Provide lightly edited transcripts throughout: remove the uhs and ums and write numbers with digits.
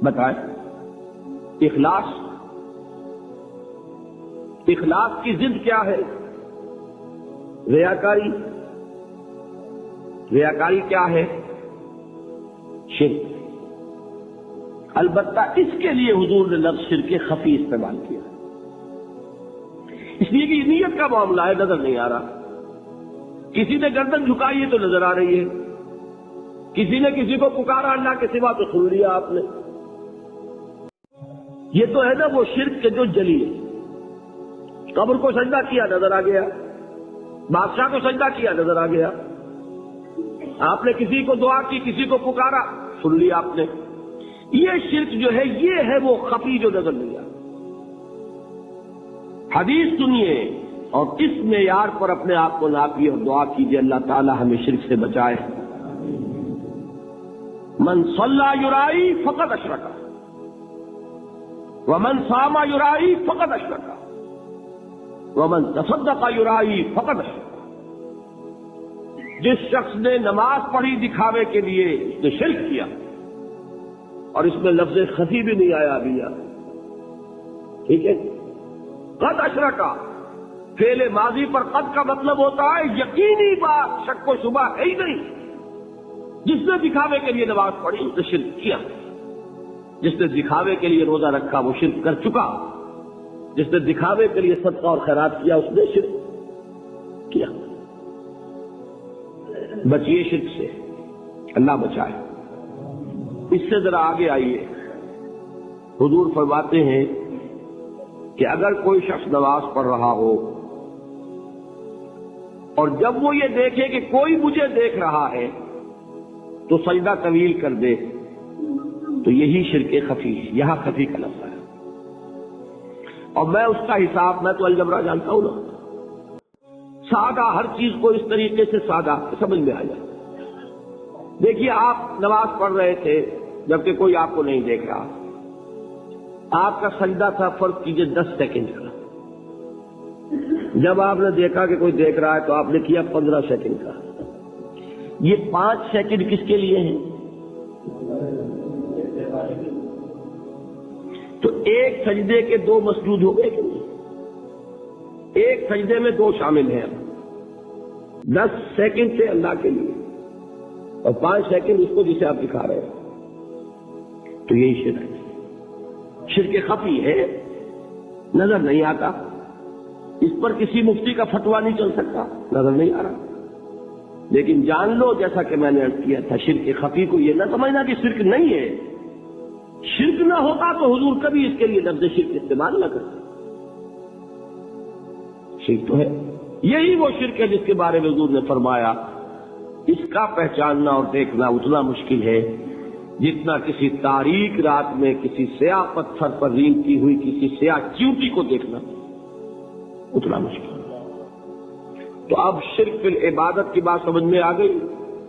بتائیں اخلاص کی ضد کیا ہے؟ ریاکاری کیا ہے؟ شرک۔ البتہ اس کے لیے حضور نے لفظ شرک خفی استعمال کیا، اس لیے کہ یہ نیت کا معاملہ ہے، نظر نہیں آ رہا۔ کسی نے گردن جھکائی ہے تو نظر آ رہی ہے، کسی نے کسی کو پکارا اللہ کے سوا تو سن لیا آپ نے۔ یہ تو ہے نا وہ شرک کے جو جلی ہے۔ قبر کو سجدہ کیا نظر آ گیا، بادشاہ کو سجدہ کیا نظر آ گیا، آپ نے کسی کو دعا کی، کسی کو پکارا، سن لیا آپ نے۔ یہ شرک جو ہے یہ ہے وہ خفی جو نظر نہیں آتا۔ حدیث سنیے اور اس معیار پر اپنے آپ کو ناپیے اور دعا کیجیے اللہ تعالی ہمیں شرک سے بچائے۔ من صلی یرائی فقد اشرک ومن صام یرائی فقد اشرک ومن تصدق یرائی فقد اشرک۔ جس شخص نے نماز پڑھی دکھاوے کے لیے اس نے شرک کیا، اور اس میں لفظ خفی بھی نہیں آیا ابھی یار، ٹھیک ہے؟ قد اشرکا فعل ماضی پر قد کا مطلب ہوتا ہے یقینی بات، شک و شبہ ہے ہی نہیں۔ جس نے دکھاوے کے لیے نماز پڑھی اس نے شرک کیا، جس نے دکھاوے کے لیے روزہ رکھا وہ شرک کر چکا، جس نے دکھاوے کے لیے صدقہ اور خیرات کیا اس نے شرک کیا۔ بچیے شرک سے، اللہ بچائے۔ اس سے ذرا آگے آئیے، حضور فرماتے ہیں کہ اگر کوئی شخص نماز پڑھ رہا ہو اور جب وہ یہ دیکھے کہ کوئی مجھے دیکھ رہا ہے تو سجدہ طویل کر دے تو یہی شرک خفی ہے۔ یہاں خفی کا لفظ ہے، اور میں اس کا حساب، میں تو الجبرا جانتا ہوں نا، سادہ ہر چیز کو اس طریقے سے سادہ سمجھ میں آ جائے۔ دیکھیے آپ نماز پڑھ رہے تھے جبکہ کوئی آپ کو نہیں دیکھ رہا، آپ کا سجدہ تھا فرض کیجئے 10 سیکنڈ کا، جب آپ نے دیکھا کہ کوئی دیکھ رہا ہے تو آپ نے کیا 15 سیکنڈ کا۔ یہ 5 سیکنڈ کس کے لیے ہیں؟ تو ایک سجدے کے 2 مسجود ہو گئے کہ نہیں؟ ایک سجدے میں 2 شامل ہیں، 10 سیکنڈ سے اللہ کے لیے اور 5 سیکنڈ اس کو جسے آپ دکھا رہے ہیں، تو یہی شرک ہے۔ شرک خفی ہے، نظر نہیں آتا، اس پر کسی مفتی کا فتویٰ نہیں چل سکتا، نظر نہیں آ رہا، لیکن جان لو جیسا کہ میں نے عرض کیا تھا، شرک خفی کو یہ نہ سمجھنا کہ شرک نہیں ہے۔ شرک نہ ہوتا تو حضور کبھی اس کے لیے لفظ شرک استعمال نہ کرتے۔ شرک تو ہے، یہی وہ شرک ہے جس کے بارے میں حضور نے فرمایا اس کا پہچاننا اور دیکھنا اتنا مشکل ہے جتنا کسی تاریک رات میں کسی سیاہ پتھر پر رینگتی ہوئی کسی سیاہ چیونٹی کو دیکھنا اتنا مشکل ہے۔ تو اب شرک فی العبادت کی بات سمجھ میں آ گئی۔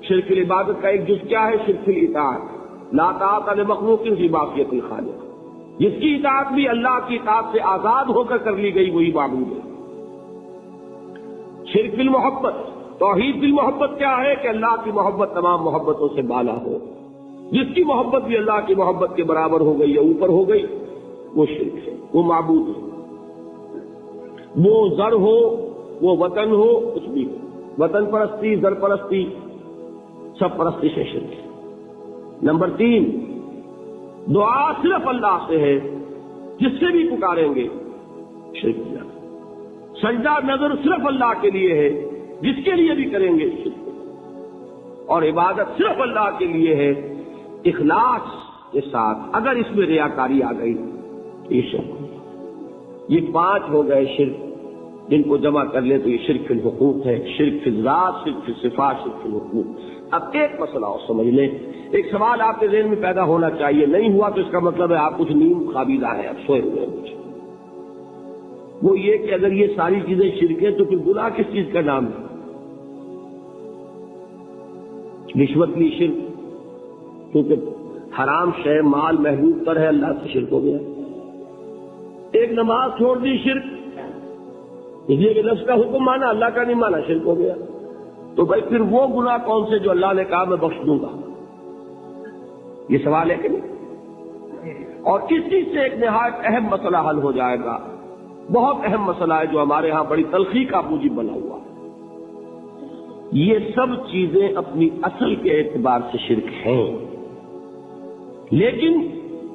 شرک فی العبادت کا ایک جز کیا ہے؟ شرک فی الاطاعت، لا طاعت لمخلوق فی معصیۃ الخالق، جس کی اطاعت بھی اللہ کی اطاعت سے آزاد ہو کر لی گئی وہی معبود ہے۔ شرک فی المحبت، توحید فی المحبت کیا ہے؟ کہ اللہ کی محبت تمام محبتوں سے بالا ہو، جس کی محبت بھی اللہ کی محبت کے برابر ہو گئی یا اوپر ہو گئی وہ شرک ہے، وہ معبود ہے۔ وہ زر ہو، وہ وطن ہو، کچھ بھی ہو، وطن پرستی، زر پرستی، سب پرستی سے شرک ہے۔ نمبر 3، دعا صرف اللہ سے ہے، جس سے بھی پکاریں گے شرک کیا۔ سجدہ نظر صرف اللہ کے لیے ہے، جس کے لیے بھی کریں گے شرک۔ اور عبادت صرف اللہ کے لیے ہے اخلاص کے ساتھ، اگر اس میں ریاکاری آ گئی تو یہ شرک۔ یہ 5 ہو گئے شرک، جن کو جمع کر لیں تو یہ شرک فی الحقوق ہے، شرک فی الذات، شرک فی الصفات، شرک فی الحقوق۔ اب ایک مسئلہ اور سمجھ لیں، ایک سوال آپ کے ذہن میں پیدا ہونا چاہیے، نہیں ہوا تو اس کا مطلب ہے آپ کچھ نیم خوابیدہ ہیں، آپ سوئے ہوئے ہیں کچھ۔ وہ یہ کہ اگر یہ ساری چیزیں شرک ہیں تو پھر گناہ کس چیز کا نام ہے؟ رشوت لی شرک، کیونکہ حرام شے مال محبوب پر ہے، اللہ سے شرک ہو گیا۔ ایک نماز چھوڑ دی شرک، اس لیے کہ نفس کا حکم مانا اللہ کا نہیں مانا، شرک ہو گیا۔ تو بھائی پھر وہ گناہ کون سے جو اللہ نے کہا میں بخش دوں گا؟ یہ سوال ہے کہ نہیں؟ اور اسی سے ایک نہایت اہم مسئلہ حل ہو جائے گا، بہت اہم مسئلہ ہے جو ہمارے ہاں بڑی تلخی کا موجب بنا ہوا ہے۔ یہ سب چیزیں اپنی اصل کے اعتبار سے شرک ہیں، لیکن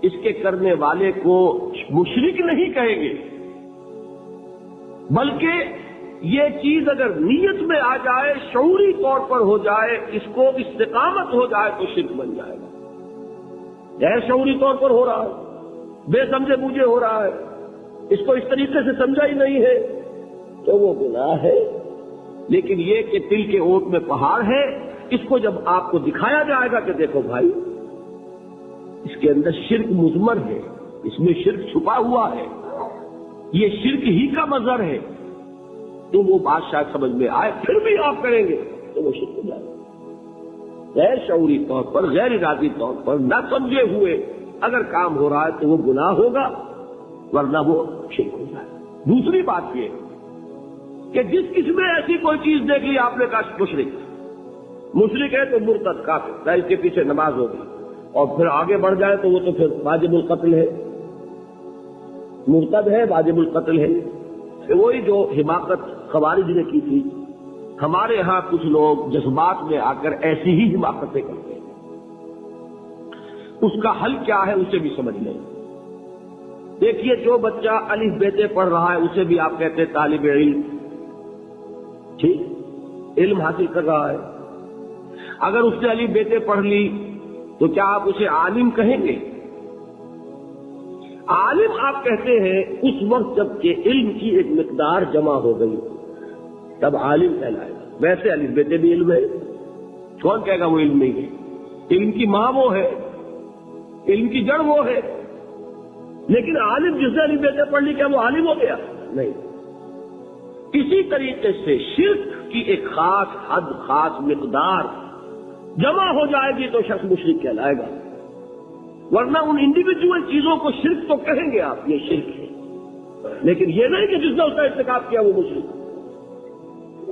اس کے کرنے والے کو مشرک نہیں کہیں گے، بلکہ یہ چیز اگر نیت میں آ جائے، شعوری طور پر ہو جائے، اس کو استقامت ہو جائے تو شرک بن جائے گا۔ غیر شعوری طور پر ہو رہا ہے، بے سمجھے بوجھے ہو رہا ہے، اس کو اس طریقے سے سمجھا ہی نہیں ہے تو وہ گناہ ہے۔ لیکن یہ کہ دل کے اوٹ میں پہاڑ ہے، اس کو جب آپ کو دکھایا جائے گا کہ دیکھو بھائی اس کے اندر شرک مضمر ہے، اس میں شرک چھپا ہوا ہے، یہ شرک ہی کا مظہر ہے، تو وہ بات شاید سمجھ میں آئے، پھر بھی آپ کریں گے تو وہ شرک ہو جائے گا۔ غیر شعوری طور پر، غیر ارادی طور پر، نہ سمجھے ہوئے اگر کام ہو رہا ہے تو وہ گناہ ہوگا، ورنہ وہ شرک ہو جائے گا۔ دوسری بات یہ کہ جس کسی میں ایسی کوئی چیز دیکھ لی آپ نے کہا مشرک ہے تو مرتد کافر، اس کے پیچھے نماز ہوگی، اور پھر آگے بڑھ جائے تو وہ تو پھر واجب القتل ہے، مرتد ہے، واجب القتل ہے۔ وہی جو حماقت خوارج نے کی تھی، ہمارے ہاں کچھ لوگ جذبات میں آ کر ایسی ہی حماقتیں کرتے ہیں۔ اس کا حل کیا ہے اسے بھی سمجھ لیں۔ دیکھیے جو بچہ الف بیتے پڑھ رہا ہے اسے بھی آپ کہتے ہیں طالب علم، ٹھیک، علم حاصل کر رہا ہے۔ اگر اس نے الف بیتے پڑھ لی تو کیا آپ اسے عالم کہیں گے؟ عالم آپ کہتے ہیں اس وقت جب کہ علم کی ایک مقدار جمع ہو گئی تب عالم کہلائے گا۔ ویسے الف بیتے بھی علم ہے، کون کہے گا وہ علم نہیں ہے؟ علم کی ماں وہ ہے، علم کی جڑ وہ ہے، لیکن عالم جس نے الف بیتے پڑھ لی کیا وہ عالم ہو گیا؟ نہیں۔ اسی طریقے سے شرک کی ایک خاص حد، خاص مقدار جمع ہو جائے گی تو شخص مشرک کہلائے گا، ورنہ ان انڈیویجول چیزوں کو شرک تو کہیں گے آپ، یہ شرک ہے، لیکن یہ نہیں کہ جس نے اس کا ارتکاب کیا وہ مشرک۔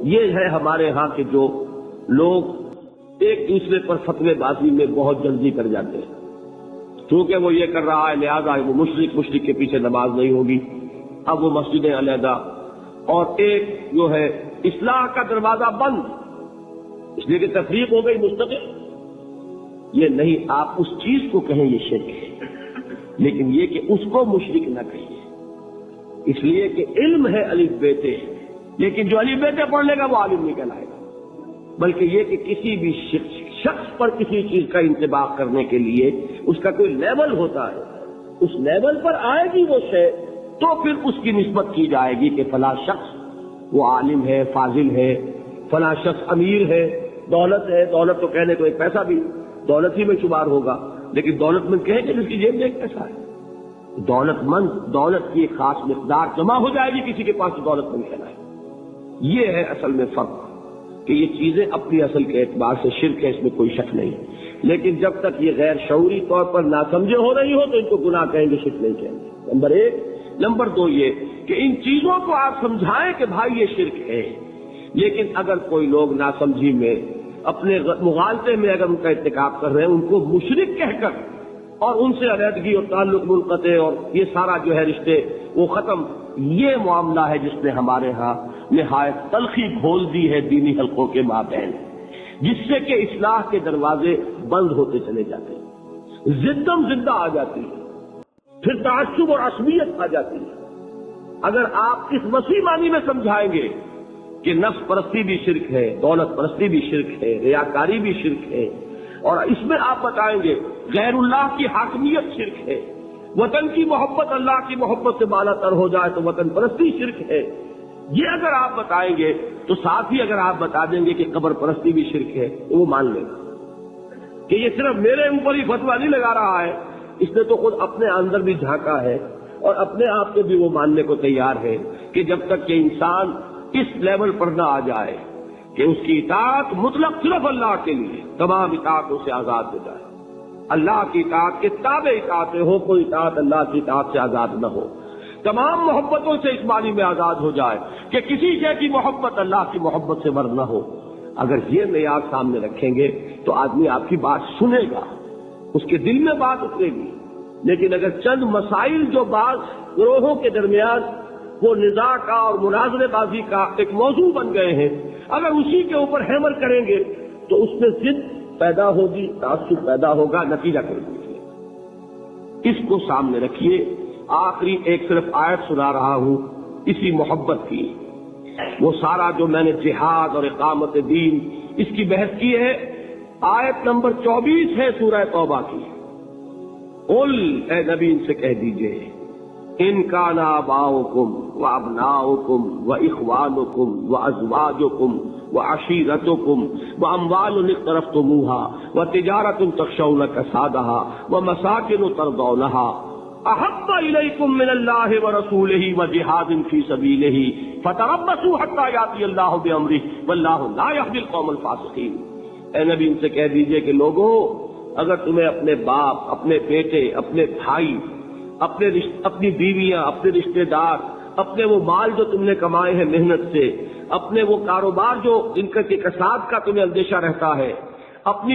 یہ ہے ہمارے ہاں کے جو لوگ ایک دوسرے پر فتوے بازی میں بہت جلدی کر جاتے ہیں، کیونکہ وہ یہ کر رہا ہے لہذا وہ مشرک کے پیچھے نماز نہیں ہوگی، اب وہ مسجدیں علیحدہ، اور ایک جو ہے اصلاح کا دروازہ بند، اس لیے کہ تفریق ہو گئی مستقل۔ یہ نہیں، آپ اس چیز کو کہیں یہ شرک ہے، لیکن یہ کہ اس کو مشرک نہ کہیے، اس لیے کہ علم ہے الف بیتے، لیکن جو الف بیتے پڑھ لے گا وہ عالم نہیں کہلائے گا، بلکہ یہ کہ کسی بھی شخص پر کسی چیز کا انطباق کرنے کے لیے اس کا کوئی لیول ہوتا ہے، اس لیول پر آئے گی وہ شے تو پھر اس کی نسبت کی جائے گی کہ فلاں شخص وہ عالم ہے، فاضل ہے، فلاں شخص امیر ہے، دولت ہے، دولت تو کہنے کو ایک پیسہ بھی دولت ہی میں شمار ہوگا، لیکن دولت مند کہیں کہ جس کی جیب میں ایک پیسہ ہے، دولت مند، دولت کی ایک خاص مقدار جمع ہو جائے گی کسی کے پاس تو دولت مند کہلائے۔ یہ ہے اصل میں فرق کہ یہ چیزیں اپنی اصل کے اعتبار سے شرک ہے، اس میں کوئی شک نہیں، لیکن جب تک یہ غیر شعوری طور پر ناسمجھے ہو رہی ہو تو ان کو گناہ کہیں گے، شرک نہیں کہیں گے، نمبر ایک۔ نمبر دو یہ کہ ان چیزوں کو آپ سمجھائیں کہ بھائی یہ شرک ہے، لیکن اگر کوئی لوگ ناسمجھی میں اپنے مغالطے میں اگر ان کا ارتکاب کر رہے ہیں، ان کو مشرک کہہ کر اور ان سے علیحدگی اور تعلق منقطع اور یہ سارا جو ہے رشتے وہ ختم، یہ معاملہ ہے جس نے ہمارے ہاں نہایت تلخی گھول دی ہے دینی حلقوں کے مابین، جس سے کہ اصلاح کے دروازے بند ہوتے چلے جاتے ہیں، زدم زدہ آ جاتی ہے، پھر تعصب اور عصبیت آ جاتی ہے۔ اگر آپ اس وسیع معنی میں سمجھائیں گے کہ نفس پرستی بھی شرک ہے، دولت پرستی بھی شرک ہے، ریاکاری بھی شرک ہے، اور اس میں آپ بتائیں گے غیر اللہ کی حاکمیت شرک ہے، وطن کی محبت اللہ کی محبت سے بالا تر ہو جائے تو وطن پرستی شرک ہے، یہ اگر آپ بتائیں گے تو ساتھ ہی اگر آپ بتا دیں گے کہ قبر پرستی بھی شرک ہے تو وہ مان لیں گے کہ یہ صرف میرے اوپر ہی فتویٰ نہیں لگا رہا ہے، اس نے تو خود اپنے اندر بھی جھانکا ہے اور اپنے آپ کو بھی وہ ماننے کو تیار ہے کہ جب تک کہ انسان اس لیول پر نہ آ جائے کہ اس کی اطاعت مطلق صرف اللہ کے لیے، تمام اطاعتوں سے آزاد ہو جائے، اللہ کی اطاعت کے تابع اطاعت ہو، کوئی اطاعت اللہ کی اطاعت سے آزاد نہ ہو، تمام محبتوں سے اس معنی میں آزاد ہو جائے کہ کسی شے کی محبت اللہ کی محبت سے بر نہ ہو۔ اگر یہ معیار سامنے رکھیں گے تو آدمی آپ کی بات سنے گا، اس کے دل میں بات اترے گی، لیکن اگر چند مسائل جو بعض گروہوں کے درمیان وہ نزاع کا اور مناظرے بازی کا ایک موضوع بن گئے ہیں، اگر اسی کے اوپر ہیمر کریں گے تو اس میں ضد پیدا ہوگی، تعصب پیدا ہوگا، نتیجہ کریں گے۔ اس کو سامنے رکھیے۔ آخری ایک صرف آیت سنا رہا ہوں اسی محبت کی، وہ سارا جو میں نے جہاد اور اقامت دین اس کی بحث کی ہے، آیت نمبر 24 ہے سورہ توبہ کی۔ قل، اے نبی ان سے کہہ دیجئے، ان کان آباؤکم و ابناؤکم و اخوانکم و ازواجکم و عشیرتکم و اموال اقترفتموها و تجارت تخشون کسادها و مساکن ترضونها احب الیکم من اللہ ورسولہ وجہاد فی سبیلہ فتربصوا حتی یاتی اللہ بامرہ واللہ لا یہدی القوم الفاسقین۔ اے نبی ان سے کہہ دیجئے کہ لوگوں، اگر تمہیں اپنے باپ، اپنے بیٹے، اپنے بھائی، اپنی بیویاں، اپنے رشتے دار، اپنے وہ مال جو تم نے کمائے ہیں محنت سے، اپنے وہ کاروبار جو ان کے کساد کا تمہیں اندیشہ رہتا ہے، اپنی